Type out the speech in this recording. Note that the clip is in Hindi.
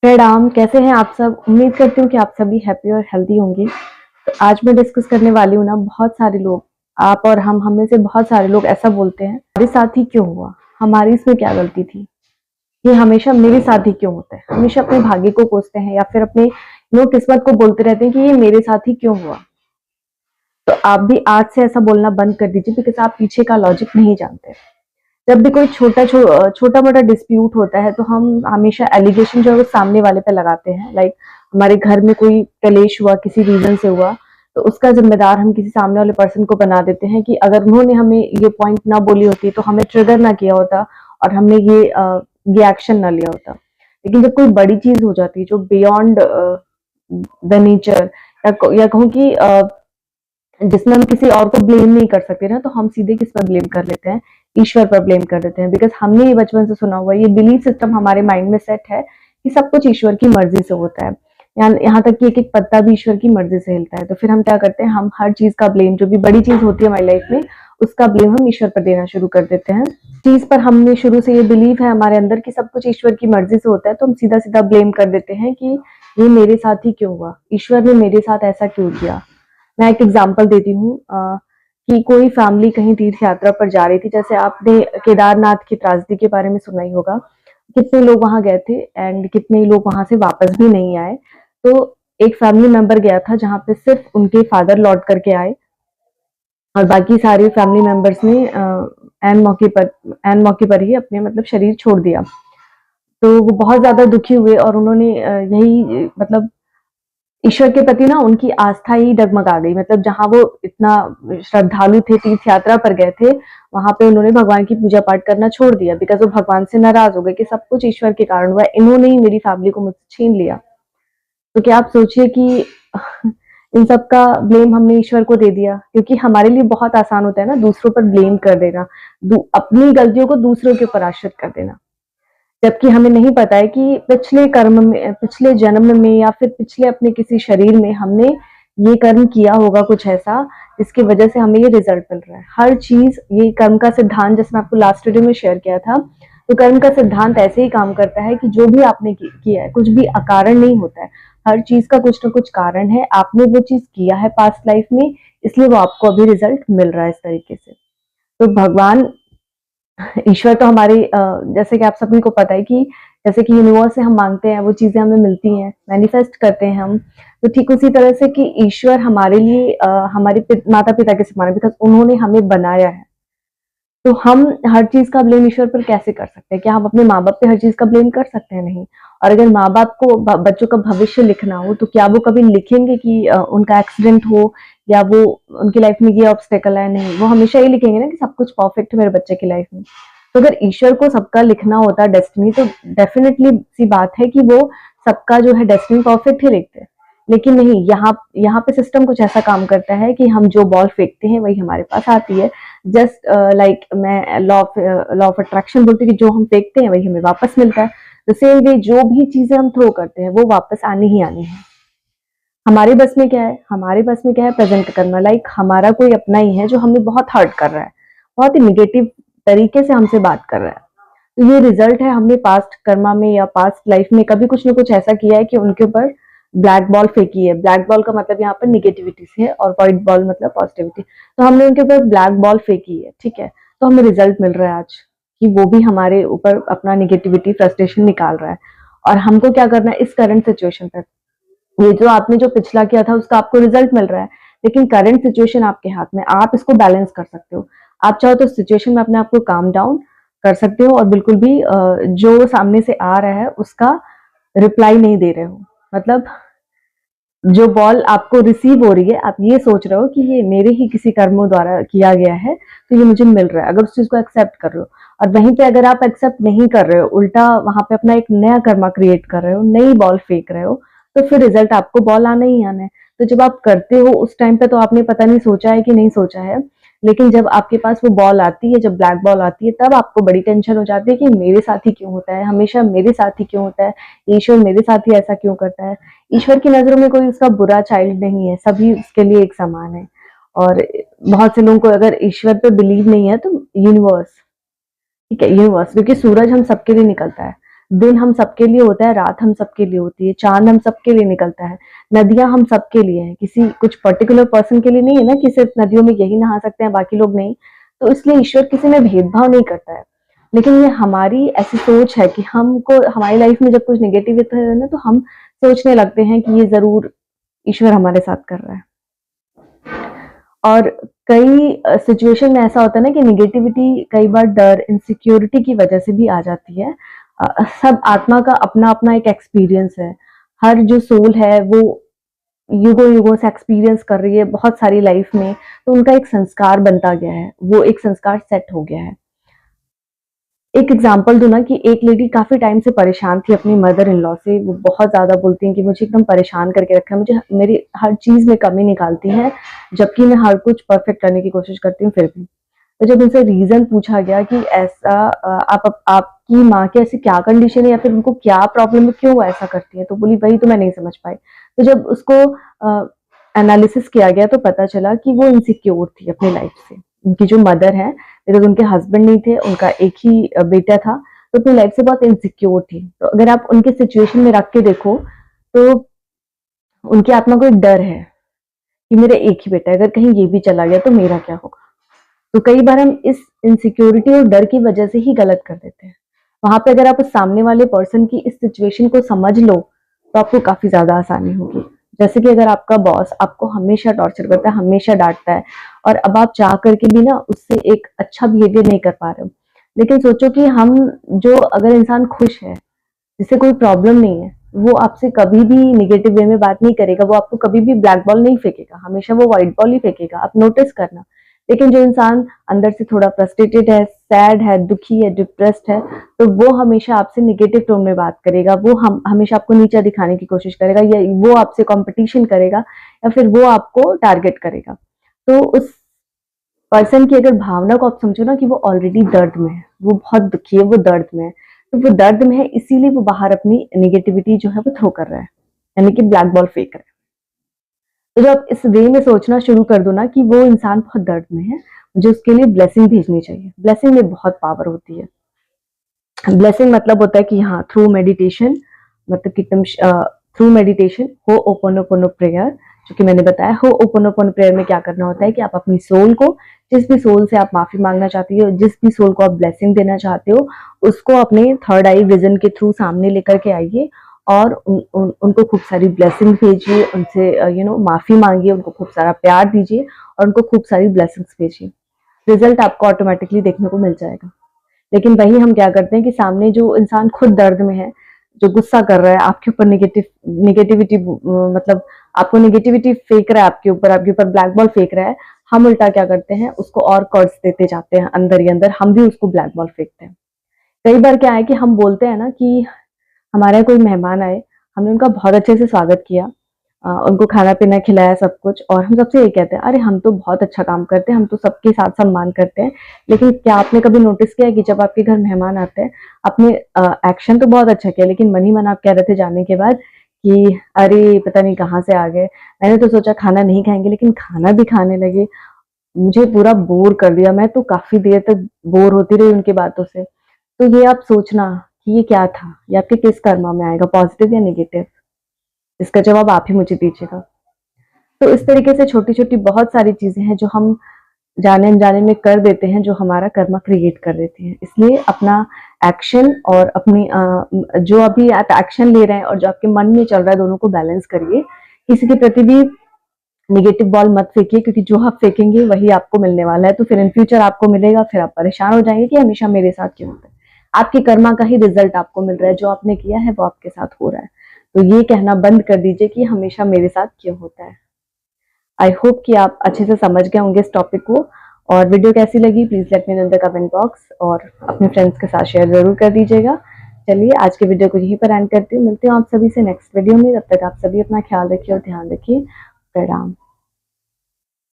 प्रणाम, कैसे हैं आप सब? उम्मीद करती हूँ कि आप सभी हैप्पी और हेल्दी होंगे। तो आज मैं डिस्कस करने वाली हूँ ना, बहुत सारे लोग, आप और हम में से बहुत सारे लोग ऐसा बोलते हैं, हमारे साथ ही क्यों हुआ? हमारी इसमें क्या गलती थी? ये हमेशा मेरे साथ ही क्यों होता है? हमेशा अपने भाग्य को कोसते हैं या फिर अपने किस्मत को बोलते रहते हैं कि ये मेरे साथ ही क्यों हुआ। तो आप भी आज से ऐसा बोलना बंद कर दीजिए, बिकॉज आप पीछे का लॉजिक नहीं जानते। जब भी कोई छोटा मोटा डिस्प्यूट होता है तो हम हमेशा एलिगेशन जो है वो सामने वाले पे लगाते हैं। लाइक हमारे घर में कोई कलेश हुआ, किसी रीजन से हुआ, तो उसका जिम्मेदार हम किसी सामने वाले पर्सन को बना देते हैं कि अगर उन्होंने हमें ये पॉइंट ना बोली होती तो हमें ट्रिगर ना किया होता और हमने ये एक्शन ना लिया होता। लेकिन जब कोई बड़ी चीज हो जाती है जो बियॉन्ड द नेचर, या कहूँ कि जिसमें हम किसी और को ब्लेम नहीं कर सकते ना, तो हम सीधे किस पर ब्लेम कर लेते हैं? ईश्वर पर ब्लेम कर देते हैं। बिकॉज हमने ये बचपन से सुना हुआ है, ये बिलीफ सिस्टम हमारे माइंड में सेट है कि सब कुछ ईश्वर की मर्जी से होता है। यहाँ तक कि एक एक पत्ता भी ईश्वर की मर्जी से हिलता है। तो फिर हम क्या करते हैं, हम हर चीज का ब्लेम, जो भी बड़ी चीज होती है हमारी लाइफ में, उसका ब्लेम हम ईश्वर पर देना शुरू कर देते हैं। चीज पर हमने शुरू से ये बिलीव है हमारे अंदर कि सब कुछ ईश्वर की मर्जी से होता है, तो हम सीधा सीधा ब्लेम कर देते हैं कि ये मेरे साथ ही क्यों हुआ, ईश्वर ने मेरे साथ ऐसा क्यों किया। मैं एक एग्जांपल देती हूँ कि कोई फैमिली कहीं तीर्थ यात्रा पर जा रही थी। जैसे आपने केदारनाथ की त्रासदी के बारे में सुना ही होगा, कितने लोग वहां गए थे एंड कितने लोग वहां से वापस भी नहीं आए। तो एक फैमिली मेंबर गया था जहां पे सिर्फ उनके फादर लौट करके आए और बाकी सारे फैमिली मेंबर्स ने एन मौके पर ही अपने शरीर छोड़ दिया। तो वो बहुत ज्यादा दुखी हुए और उन्होंने यही ईश्वर के प्रति ना उनकी आस्था ही डगमगा गई। जहां वो इतना श्रद्धालु थे, तीर्थ यात्रा पर गए थे, वहां पे उन्होंने भगवान की पूजा पाठ करना छोड़ दिया। बिकॉज वो भगवान से नाराज हो गए कि सब कुछ ईश्वर के कारण हुआ, इन्होंने ही मेरी फैमिली को मुझसे छीन लिया। तो क्या आप सोचिए कि इन सब का ब्लेम हमने ईश्वर को दे दिया, क्योंकि हमारे लिए बहुत आसान होता है ना दूसरों पर ब्लेम कर देना, अपनी गलतियों को दूसरों के ऊपर आश्रित कर देना। जबकि हमें नहीं पता है कि पिछले कर्म में, पिछले जन्म में या फिर पिछले अपने किसी शरीर में हमने ये कर्म किया होगा कुछ ऐसा जिसकी वजह से हमें ये रिजल्ट मिल रहा है। हर चीज, ये कर्म का सिद्धांत जैसे मैं आपको लास्ट वीडियो में शेयर किया था, तो कर्म का सिद्धांत ऐसे ही काम करता है कि जो भी आपने किया है कुछ भी अकारण नहीं होता है। हर चीज का कुछ ना कुछ कारण है। आपने वो चीज किया है पास्ट लाइफ में, इसलिए वो आपको अभी रिजल्ट मिल रहा है इस तरीके से। तो भगवान, ईश्वर तो हमारे जैसे कि आप सभी को पता है कि जैसे कि यूनिवर्स से हम मांगते हैं वो चीजें हमें मिलती हैं, मैनिफेस्ट करते हैं हम। तो ठीक उसी तरह से कि ईश्वर हमारे लिए हमारे माता पिता के समान है, बिकॉज उन्होंने हमें बनाया है। तो हम हर चीज का ब्लेम ईश्वर पर कैसे कर सकते हैं? क्या हम अपने माँ बाप पे हर चीज का ब्लेम कर सकते हैं? नहीं। और अगर माँ बाप को बच्चों का भविष्य लिखना हो तो क्या वो कभी लिखेंगे कि उनका एक्सीडेंट हो या वो उनकी लाइफ में ये ऑब्स्टेकल है? नहीं, वो हमेशा ये लिखेंगे ना कि सब कुछ परफेक्ट है मेरे बच्चे की लाइफ में। तो अगर ईश्वर को सबका लिखना होता डेस्टिनी, तो डेफिनेटली सी बात है कि वो सबका जो है डेस्टिनी परफेक्ट ही लिखते हैं। लेकिन नहीं, यहाँ पे सिस्टम कुछ ऐसा काम करता है कि हम जो बॉल फेंकते हैं वही हमारे पास आती है। जस्ट लाइक मैं लॉ ऑफ अट्रैक्शन बोलती हूँ कि जो हम फेंकते हैं वही हमें वापस मिलता है। तो सेम वे जो भी चीजें हम थ्रो करते हैं वो वापस आनी ही आनी है। हमारे बस में क्या है? हमारे बस में क्या है? प्रेजेंट करना। लाइक हमारा कोई अपना ही है जो हमें बहुत हर्ट कर रहा है, बहुत ही निगेटिव तरीके से हमसे बात कर रहा है। तो ये रिजल्ट है, हमने पास्ट कर्मा में या पास्ट लाइफ में कभी कुछ ना कुछ ऐसा किया है कि उनके ऊपर ब्लैक बॉल फेंकी है। ब्लैक बॉल का मतलब यहाँ पर निगेटिविटी से है और व्हाइट बॉल मतलब पॉजिटिविटी। तो हमने उनके ऊपर ब्लैक बॉल फेंकी है, ठीक है, तो हमें रिजल्ट मिल रहा है आज कि वो भी हमारे ऊपर अपना निगेटिविटी, फ्रस्ट्रेशन निकाल रहा है। और हमको क्या करना है इस करंट सिचुएशन पर? ये जो आपने जो पिछला किया था उसका आपको रिजल्ट मिल रहा है, लेकिन करंट सिचुएशन आपके हाथ में, आप इसको बैलेंस कर सकते हो। आप चाहो तो सिचुएशन में अपने आप को काम डाउन कर सकते हो और बिल्कुल भी जो सामने से आ रहा है उसका रिप्लाई नहीं दे रहे हो। जो बॉल आपको रिसीव हो रही है, आप ये सोच रहे हो कि ये मेरे ही किसी कर्मों द्वारा किया गया है तो ये मुझे मिल रहा है, अगर उस चीज को एक्सेप्ट कर रहे हो। और वहीं पे अगर आप एक्सेप्ट नहीं कर रहे हो, उल्टा वहां पे अपना एक नया कर्मा क्रिएट कर रहे हो, नई बॉल फेंक रहे हो, तो फिर रिजल्ट आपको बॉल आना ही आना है। तो जब आप करते हो उस टाइम पे तो आपने पता नहीं सोचा है कि नहीं सोचा है, लेकिन जब आपके पास वो बॉल आती है, जब ब्लैक बॉल आती है, तब आपको बड़ी टेंशन हो जाती है कि मेरे साथ ही क्यों होता है, हमेशा मेरे साथ ही क्यों होता है, ईश्वर मेरे साथ ही ऐसा क्यों करता है। ईश्वर की नजरों में कोई उसका बुरा चाइल्ड नहीं है, सभी उसके लिए एक समान है। और बहुत से लोगों को अगर ईश्वर पे बिलीव नहीं है तो यूनिवर्स, ठीक है, यूनिवर्स, क्योंकि सूरज हम सबके लिए निकलता है। दिन हम सबके लिए होता है, रात हम सबके लिए होती है, चांद हम सबके लिए निकलता है, नदियां हम सबके लिए हैं, किसी कुछ पर्टिकुलर पर्सन के लिए नहीं है ना कि सिर्फ नदियों में यही नहा सकते हैं बाकी लोग नहीं। तो इसलिए ईश्वर किसी में भेदभाव नहीं करता है। लेकिन ये हमारी ऐसी सोच है कि हमको हमारी लाइफ में जब कुछ नेगेटिव है ना, तो हम सोचने लगते हैं कि ये जरूर ईश्वर हमारे साथ कर रहा है। और कई सिचुएशन में ऐसा होता है ना कि नेगेटिविटी कई बार डर, इनसिक्योरिटी की वजह से भी आ जाती है। सब आत्मा का अपना अपना एक एक्सपीरियंस है। हर जो सोल है वो युगों युगों से एक्सपीरियंस कर रही है बहुत सारी लाइफ में, तो उनका एक संस्कार बनता गया है, वो एक संस्कार सेट हो गया है। एक एग्जांपल दूं ना कि एक लेडी काफी टाइम से परेशान थी अपनी मदर इन लॉ से। वो बहुत ज्यादा बोलती हैं कि मुझे एकदम परेशान करके रखा है, मुझे मेरी हर चीज में कमी निकालती है, जबकि मैं हर कुछ परफेक्ट करने की कोशिश करती हूँ फिर भी। तो जब उनसे रीजन पूछा गया कि ऐसा आपकी माँ की ऐसी क्या कंडीशन है या फिर उनको क्या प्रॉब्लम है, क्यों वो ऐसा करती है, तो बोली वही तो मैं नहीं समझ पाई। तो जब उसको एनालिसिस किया गया तो पता चला कि वो इनसिक्योर थी अपनी लाइफ से। उनकी जो मदर है, बिकॉज उनके हस्बैंड नहीं थे, उनका एक ही बेटा था, तो अपनी लाइफ से बहुत इनसिक्योर थी। तो अगर आप उनके सिचुएशन में रख के देखो तो उनकी आत्मा को एक डर है कि मेरा एक ही बेटा है, अगर कहीं ये भी चला गया तो मेरा क्या होगा। तो कई बार हम इस इनसिक्योरिटी और डर की वजह से ही गलत कर देते हैं। वहां पे अगर आप उस सामने वाले पर्सन की इस सिचुएशन को समझ लो तो आपको काफी ज्यादा आसानी होगी। जैसे कि अगर आपका बॉस आपको हमेशा टॉर्चर करता है, हमेशा डांटता है, और अब आप चाह करके भी ना उससे एक अच्छा बिहेवियर नहीं कर पा रहे हो, लेकिन सोचो कि हम जो अगर इंसान खुश है, जिसे कोई प्रॉब्लम नहीं है, वो आपसे कभी भी निगेटिव वे में बात नहीं करेगा, वो आपको कभी भी ब्लैक बॉल नहीं फेंकेगा, हमेशा वो व्हाइट बॉल ही फेंकेगा। आप नोटिस करना। लेकिन जो इंसान अंदर से थोड़ा फ्रस्ट्रेटेड है, सैड है, दुखी है, डिप्रेस्ड है, तो वो हमेशा आपसे निगेटिव टोन में बात करेगा, वो हम हमेशा आपको नीचा दिखाने की कोशिश करेगा, या वो आपसे कंपटीशन करेगा, या फिर वो आपको टारगेट करेगा। तो उस पर्सन की अगर भावना को आप समझो ना कि वो ऑलरेडी दर्द में है, वो बहुत दुखी है, वो दर्द में है, तो वो दर्द में है इसीलिए वो बाहर अपनी नेगेटिविटी जो है वो थ्रो कर रहा है, यानी कि ब्लैक बॉल फेंक रहा है। तो जब आप इस वे में सोचना शुरू कर दो ना कि वो इंसान बहुत दर्द में है, मुझे उसके लिए ब्लेसिंग भेजनी चाहिए। ब्लेसिंग में बहुत पावर होती है। ब्लेसिंग मतलब होता है कि हाँ, थ्रू मेडिटेशन, मतलब कि तुम थ्रू मेडिटेशन हो ओपोनोपोनो प्रेयर, जो कि मैंने बताया। हो ओपोनोपोनो प्रेयर में क्या करना होता है कि आप अपनी सोल को, जिस भी सोल से आप माफी मांगना चाहती हो, जिस भी सोल को आप ब्लेसिंग देना चाहते हो, उसको अपने थर्ड आई विजन के थ्रू सामने लेकर के आइए और उनको खूब सारी ब्लेसिंग भेजिए, उनसे माफी मांगिए, उनको खूब सारा प्यार दीजिए और उनको खूब सारी ब्लेसिंग्स भेजिए। रिजल्ट आपको ऑटोमेटिकली देखने को मिल जाएगा। लेकिन वही हम क्या करते हैं कि सामने जो इंसान खुद दर्द में है, जो गुस्सा कर रहा है आपके ऊपर, नेगेटिविटी मतलब आपको नेगेटिविटी फेंक रहा है, आपके ऊपर ब्लैक बॉल फेंक रहा है, हम उल्टा क्या करते हैं, उसको और कर्ज देते जाते हैं, अंदर ही अंदर हम भी उसको ब्लैक बॉल फेंकते हैं। कई बार क्या है कि हम बोलते हैं ना कि हमारे यहाँ कोई मेहमान आए, हमने उनका बहुत अच्छे से स्वागत किया, उनको खाना पीना खिलाया सब कुछ, और हम सबसे ये कहते हैं अरे हम तो बहुत अच्छा काम करते हैं, हम तो सबके साथ सम्मान करते हैं। लेकिन क्या आपने कभी नोटिस किया है कि जब आपके घर मेहमान आते हैं, आपने एक्शन तो बहुत अच्छा किया, लेकिन मन ही मन आप कह रहे थे जाने के बाद कि अरे पता नहीं कहाँ से आ गए, मैंने तो सोचा खाना नहीं खाएंगे, लेकिन खाना भी खाने लगे, मुझे पूरा बोर कर दिया, मैं तो काफी देर तक बोर होती रही उनकी बातों से। तो ये आप सोचना कि ये क्या था, ये आपके किस कर्मा में आएगा, पॉजिटिव या नेगेटिव, इसका जवाब आप ही मुझे दीजिएगा। तो इस तरीके से छोटी छोटी बहुत सारी चीजें हैं जो हम जाने अनजाने में कर देते हैं, जो हमारा कर्मा क्रिएट कर देती हैं। इसलिए अपना एक्शन और अपनी जो अभी आप एक्शन ले रहे हैं और जो आपके मन में चल रहा है, दोनों को बैलेंस करिए। किसी के प्रति भी नेगेटिव बॉल मत फेंकिए, क्योंकि जो आप फेंकेंगे वही आपको मिलने वाला है। तो फिर इन फ्यूचर आपको मिलेगा, फिर आप परेशान हो जाएंगे कि हमेशा मेरे साथ क्यों होता है। आपके कर्मा का ही रिजल्ट आपको मिल रहा है, जो आपने किया है वो आपके साथ हो रहा है। तो ये कहना बंद कर दीजिए कि हमेशा मेरे साथ क्यों होता है। आई होप कि आप अच्छे से समझ गए होंगे इस टॉपिक को। और वीडियो कैसी लगी please let me know in the comment box, और अपने फ्रेंड्स के साथ शेयर जरूर कर दीजिएगा। चलिए आज के वीडियो को यहीं पर एंड करती हूँ, मिलती हूँ आप सभी से नेक्स्ट वीडियो में। तब तक आप सभी अपना ख्याल रखिए और ध्यान रखिए। प्रणाम।